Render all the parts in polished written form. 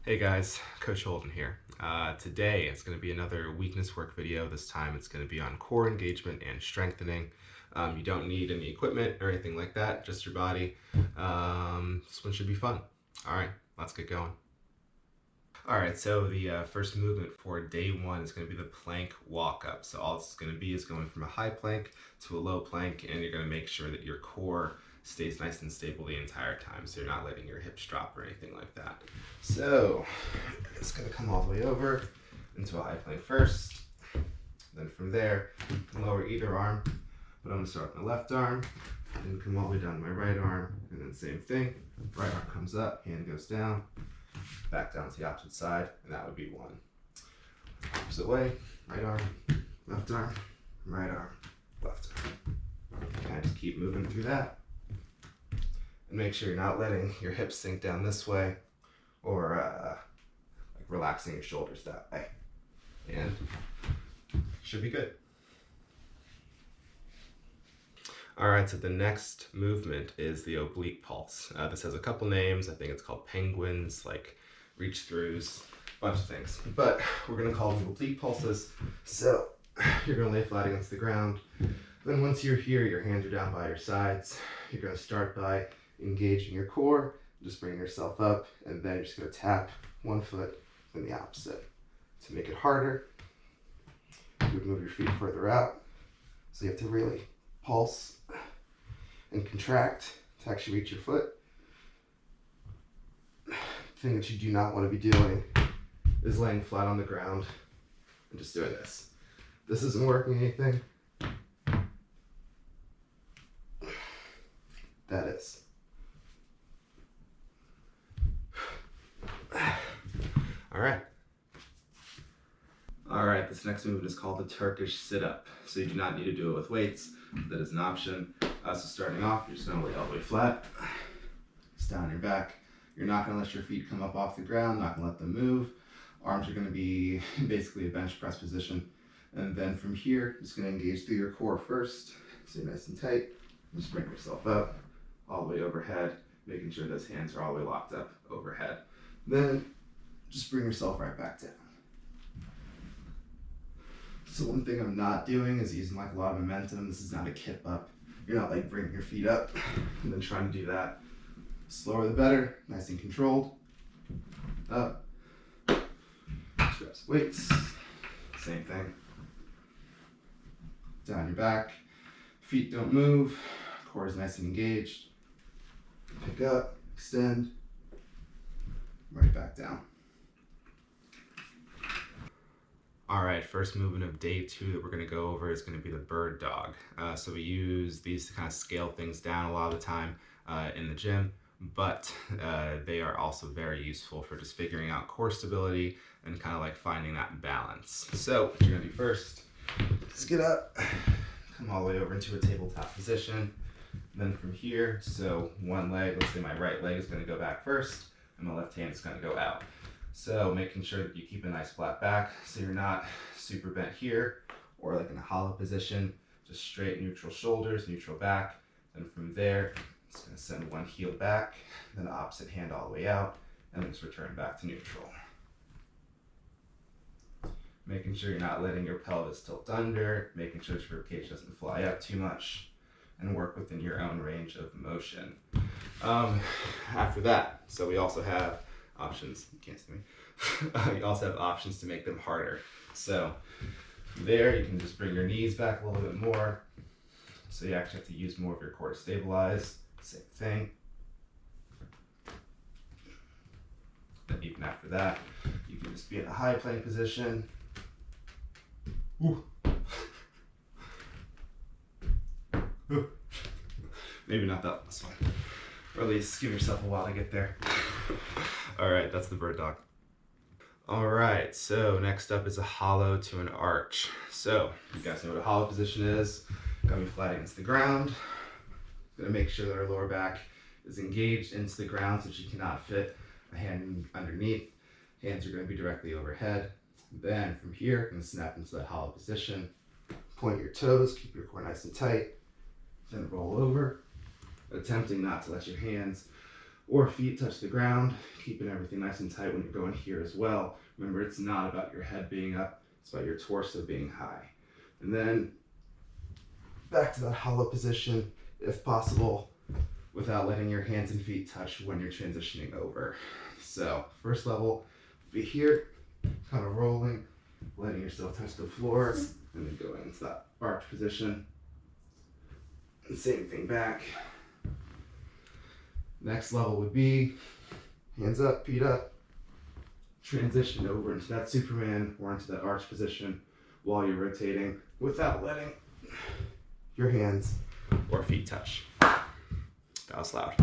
Hey guys, Coach Holden here. Today it's going to be another weakness work video. This time it's going to be on core engagement and strengthening. You don't need any equipment or anything like that, just your body. This one should be fun. All right, let's get going. All right, so the first movement for day one is going to be the plank walk up. So all it's going to be is going from a high plank to a low plank, and you're going to make sure that your core stays nice and stable the entire time, so you're not letting your hips drop or anything like that. So it's going to come all the way over into a high plank first. Then from there, you can lower either arm, but I'm going to start with my left arm, then come all the way down to my right arm, and then same thing. Right arm comes up, hand goes down, back down to the opposite side, and that would be one. Opposite way, right arm, left arm, right arm, left arm. Kind of just keep moving through that. And make sure you're not letting your hips sink down this way or like relaxing your shoulders that way. And should be good. All right, so the next movement is the oblique pulse. This has a couple names. I think it's called penguins, like reach throughs, a bunch of things. But we're gonna call them oblique pulses. So you're gonna lay flat against the ground. Then once you're here, your hands are down by your sides. You're gonna start by engaging your core, just bring yourself up, and then you're just gonna tap one foot then the opposite. To make it harder, you would move your feet further out. So you have to really pulse and contract to actually reach your foot. The thing that you do not want to be doing is laying flat on the ground and just doing this. This isn't working anything. That is. All right, this next movement is called the Turkish Sit Up. So you do not need to do it with weights. That is an option. So starting off, you're just gonna lay all the way flat. Just down your back. You're not gonna let your feet come up off the ground, not gonna let them move. Arms are gonna be basically a bench press position. And then from here, just gonna engage through your core first. So you're nice and tight. Just bring yourself up, all the way overhead, making sure those hands are all the way locked up overhead. Then just bring yourself right back down. So one thing I'm not doing is using like a lot of momentum. This is not a kip up. You're not like bringing your feet up and then trying to do that. Slower the better, nice and controlled. Up, just grab some weights, same thing. Down your back, feet don't move, core is nice and engaged. Pick up, extend, right back down. All right, first movement of day two that we're gonna go over is gonna be the bird dog. So we use these to kind of scale things down a lot of the time in the gym, but they are also very useful for just figuring out core stability and kind of like finding that balance. So what you're gonna do first, just get up, come all the way over into a tabletop position. Then from here, so one leg, let's say my right leg is gonna go back first, and my left hand is gonna go out. So making sure that you keep a nice flat back so you're not super bent here or like in a hollow position, just straight neutral shoulders, neutral back. Then from there, it's gonna send one heel back, then the opposite hand all the way out, and then just return back to neutral. Making sure you're not letting your pelvis tilt under, making sure your ribcage doesn't fly up too much, and work within your own range of motion. After that, so we also have options, you can't see me. You also have options to make them harder. So from there, you can just bring your knees back a little bit more. So you actually have to use more of your core to stabilize. Same thing. Then even after that, you can just be in a high plank position. Ooh. Maybe not that last one. Or at least give yourself a while to get there. All right, that's the bird dog. All right, so next up is a hollow to an arch. So you guys know what a hollow position is. Gonna be flat against the ground. Gonna make sure that our lower back is engaged into the ground so she cannot fit a hand underneath. Hands are gonna be directly overhead. Then from here, gonna snap into that hollow position. Point your toes, keep your core nice and tight. Then roll over, attempting not to let your hands or feet touch the ground, keeping everything nice and tight when you're going here as well. Remember, it's not about your head being up, it's about your torso being high. And then back to that hollow position, if possible, without letting your hands and feet touch when you're transitioning over. So first level, be here, kind of rolling, letting yourself touch the floor, and then going into that arch position. And same thing back. Next level would be hands up, feet up, transition over into that Superman or into that arch position while you're rotating without letting your hands or feet touch. That was loud.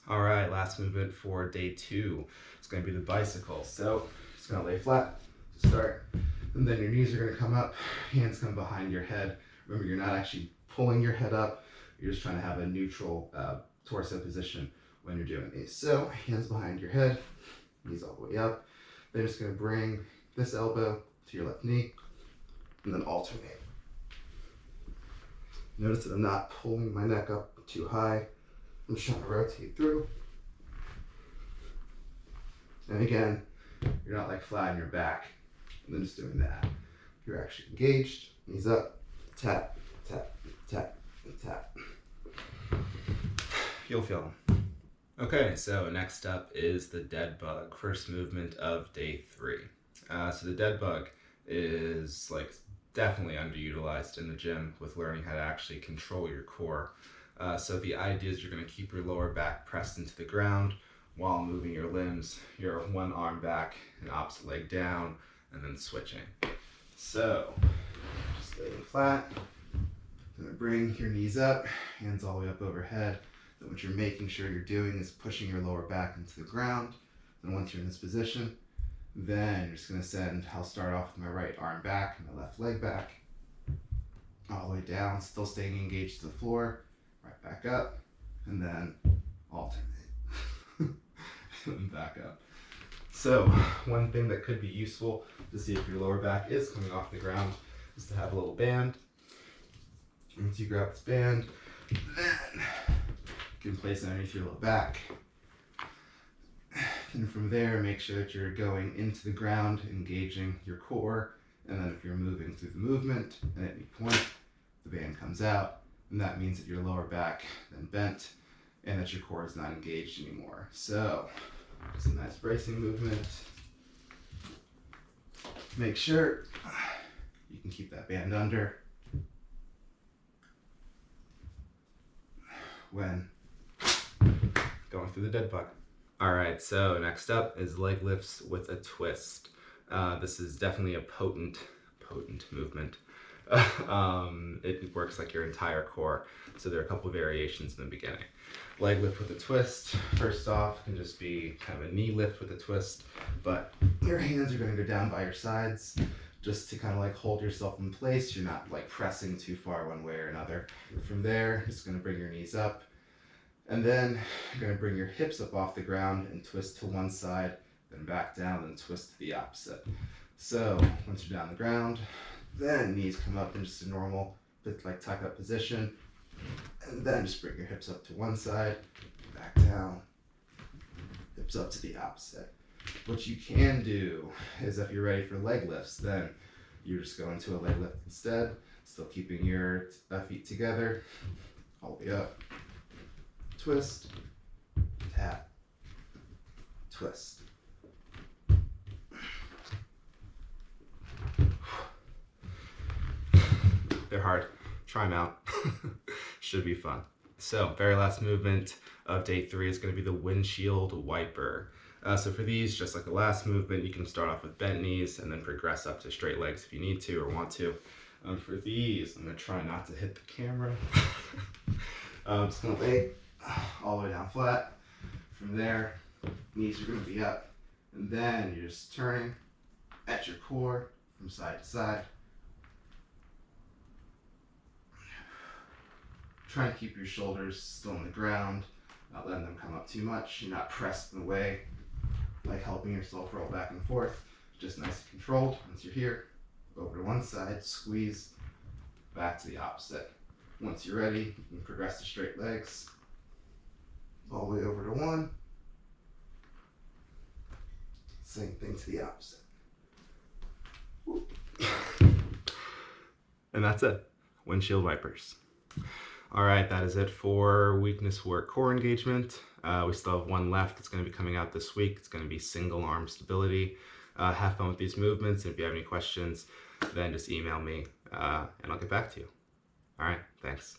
All right, last movement for day 2. It's gonna be the bicycle. So just gonna lay flat to start, and then your knees are gonna come up, hands come behind your head. Remember, you're not actually pulling your head up, you're just trying to have a neutral torso position when you're doing these. So hands behind your head, knees all the way up. Then just gonna bring this elbow to your left knee, and then alternate. Notice that I'm not pulling my neck up too high. I'm just trying to rotate through. And again, you're not like flat on your back and then just doing that. You're actually engaged, knees up, tap, tap, tap, tap. You'll feel them. Okay, so next up is the DeadBug, first movement of day 3. So the DeadBug is like definitely underutilized in the gym with learning how to actually control your core. So the idea is you're going to keep your lower back pressed into the ground while moving your limbs, your one arm back and opposite leg down, and then switching. So just laying flat, going to bring your knees up, hands all the way up overhead. Then what you're making sure you're doing is pushing your lower back into the ground. Then once you're in this position, then you're just going to send, I'll start off with my right arm back and my left leg back, all the way down, still staying engaged to the floor, right back up, and then alternate. And back up. So one thing that could be useful to see if your lower back is coming off the ground is to have a little band. Once you grab this band, then you can place it underneath your low back. And from there, make sure that you're going into the ground, engaging your core. And then if you're moving through the movement, and at any point, the band comes out, and that means that your lower back then bent, and that your core is not engaged anymore. So, just a nice bracing movement. Make sure you can keep that band under when going through the DeadBug. All right, so next up is leg lifts with a twist. This is definitely a potent movement. It works like your entire core. So there are a couple variations in the beginning. Leg lift with a twist, first off, can just be kind of a knee lift with a twist, but your hands are going to go down by your sides just to kind of like hold yourself in place. You're not like pressing too far one way or another. From there, just going to bring your knees up, and then you're going to bring your hips up off the ground and twist to one side, then back down and twist to the opposite. So once you're down the ground, then knees come up in just a normal like tuck up position, and then just bring your hips up to one side, back down, hips up to the opposite. What you can do is if you're ready for leg lifts, then you just go into a leg lift instead, still keeping your feet together, all the way up, twist, tap, twist. They're hard. Try them out. Should be fun. So, very last movement of day 3 is going to be the Windshield Wiper. So for these, just like the last movement, you can start off with bent knees and then progress up to straight legs if you need to or want to. For these, I'm going to try not to hit the camera. I'm just going to lay all the way down flat. From there, knees are going to be up. And then you're just turning at your core from side to side. Trying to keep your shoulders still on the ground, not letting them come up too much. You're not pressed in the way, like helping yourself roll back and forth. Just nice and controlled. Once you're here, over to one side, squeeze, back to the opposite. Once you're ready, you can progress to straight legs, all the way over to one, Same thing to the opposite. And that's it. Windshield wipers. All right, that is it for weakness work core engagement. We still have one left. It's going to be coming out this week. It's going to be single arm stability. Have fun with these movements. If you have any questions, then just email me and I'll get back to you. All right, thanks.